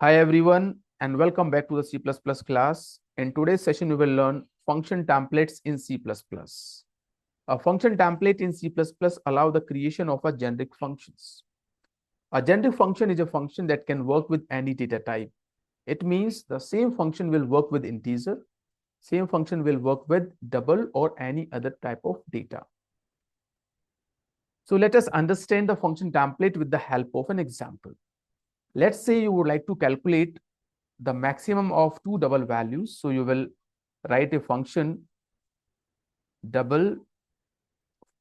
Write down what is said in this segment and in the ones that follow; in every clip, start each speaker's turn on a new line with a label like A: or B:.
A: Hi everyone and welcome back to the C++ class. In today's session, we will learn function templates in C++. A function template in C++ allow the creation of a generic functions. A generic function is a function that can work with any data type. It means the same function will work with integer, same function will work with double or any other type of data. So let us understand the function template with the help of an example. Let's say you would like to calculate the maximum of two double values. So you will write a function double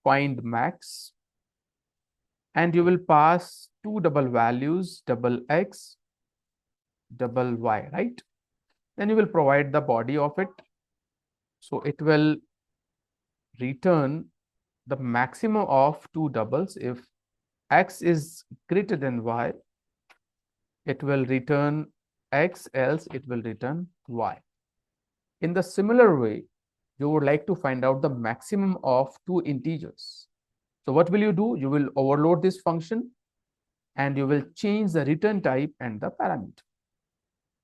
A: find max, and you will pass two double values double x, double y, right? Then you will provide the body of it. So it will return the maximum of two doubles. If x is greater than y, it will return x, else it will return y. In the similar way, you would like to find out the maximum of two integers. So what will you do? You will overload this function and you will change the return type and the parameter.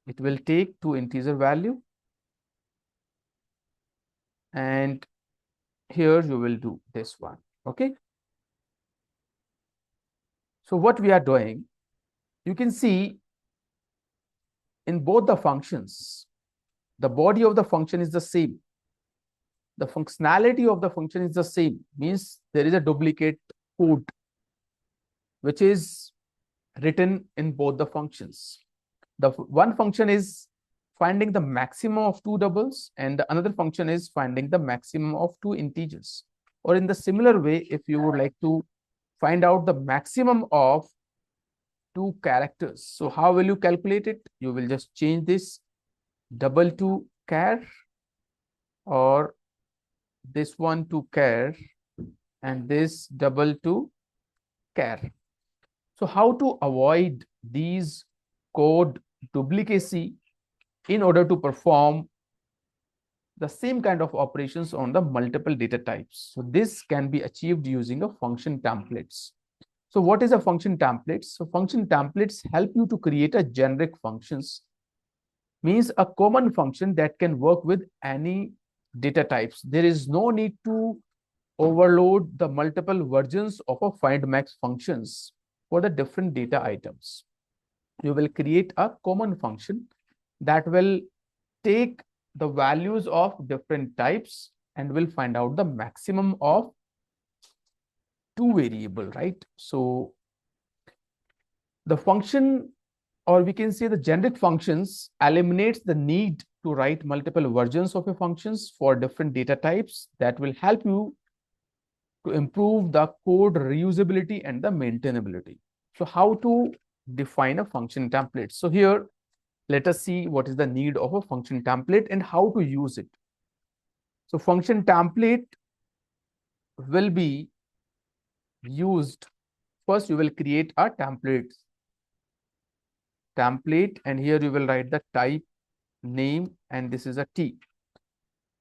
A: It will take two integer value, and here you will do this one. Okay. So what we are doing, you can see in both the functions, the body of the function is the same. The functionality of the function is the same, means there is a duplicate code which is written in both the functions. The one function is finding the maximum of two doubles, and the another function is finding the maximum of two integers. Or in the similar way, if you would like to find out the maximum of two characters, so how will you calculate it? You will just change this double to char, or this one to char, and this double to char. So how to avoid these code duplicacy in order to perform the same kind of operations on the multiple data types? So this can be achieved using a function templates. So what is a function templates? So function templates help you to create a generic functions, means a common function that can work with any data types. There is no need to overload the multiple versions of a find max functions for the different data items. You will create a common function that will take the values of different types and will find out the maximum of two variable, right? So the function, or we can say the generic functions, eliminates the need to write multiple versions of your functions for different data types. That will help you to improve the code reusability and the maintainability. So how to define a function template? So here, let us see what is the need of a function template and how to use it. So function template will be used. First, you will create a template, and here you will write the type, name, and this is a T.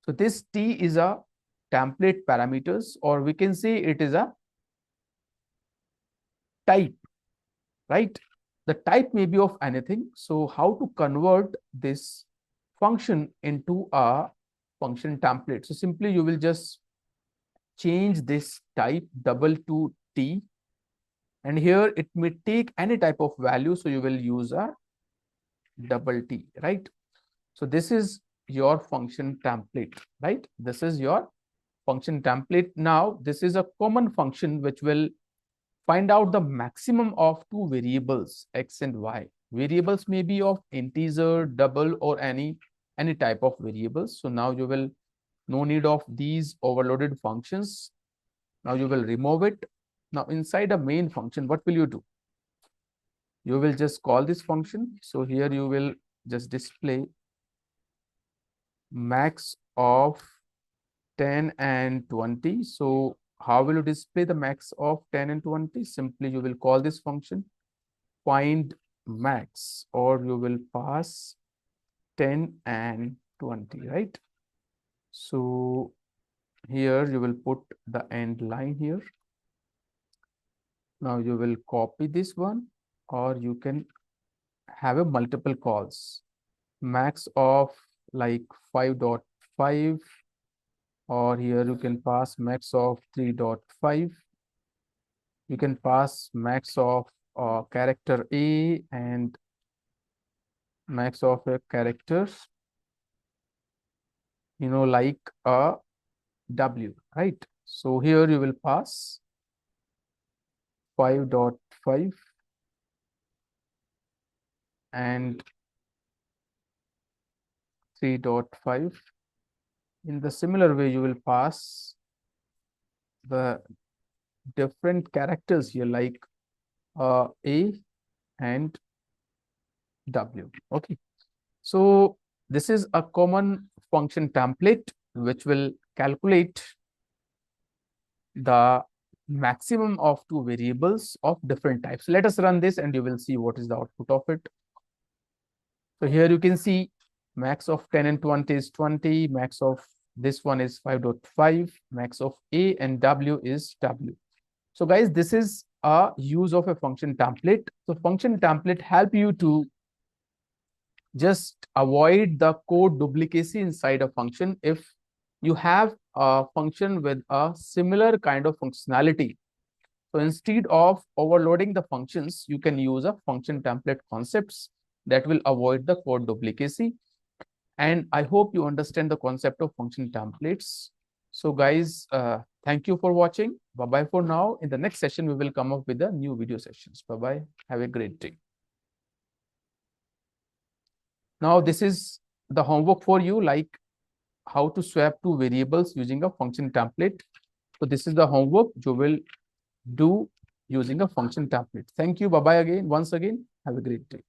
A: So this T is a template parameters, or we can say it is a type, right? The type may be of anything. So how to convert this function into a function template? So simply you will just change this type double to T, and here it may take any type of value. So you will use a double T, right? So this is your function template, right? This is your function template. Now, this is a common function which will find out the maximum of two variables, x and y. Variables may be of integer, double, or any type of variables. So now you will no need of these overloaded functions. Now you will remove it. Now inside a main function, what will you do? You will just call this function. So here you will just display max of 10 and 20. So how will you display the max of 10 and 20? Simply you will call this function find max, or you will pass 10 and 20, right? So here you will put the end line here. Now you will copy this one, or you can have a multiple calls, max of like 5.5, or here you can pass max of 3.5. You can pass max of character A and max of a character, like a W, right? So here you will pass 5.5 and 3.5. In the similar way, you will pass the different characters here like A and W. Okay. So this is a common function template which will calculate the maximum of two variables of different types. Let us run this and you will see what is the output of it. So here you can see max of 10 and 20 is 20, max of this one is 5.5, max of A and W is W. So guys, this is a use of a function template. So function template help you to just avoid the code duplicacy inside a function. If you have a function with a similar kind of functionality, so instead of overloading the functions, you can use a function template concepts that will avoid the code duplicacy. And I hope you understand the concept of function templates. So guys, thank you for watching. Bye-bye for now. In the next session, we will come up with the new video sessions. Bye-bye. Have a great day. Now, this is the homework for you, like how to swap two variables using a function template. So this is the homework you will do using a function template. Thank you. Bye-bye again. Once again, have a great day.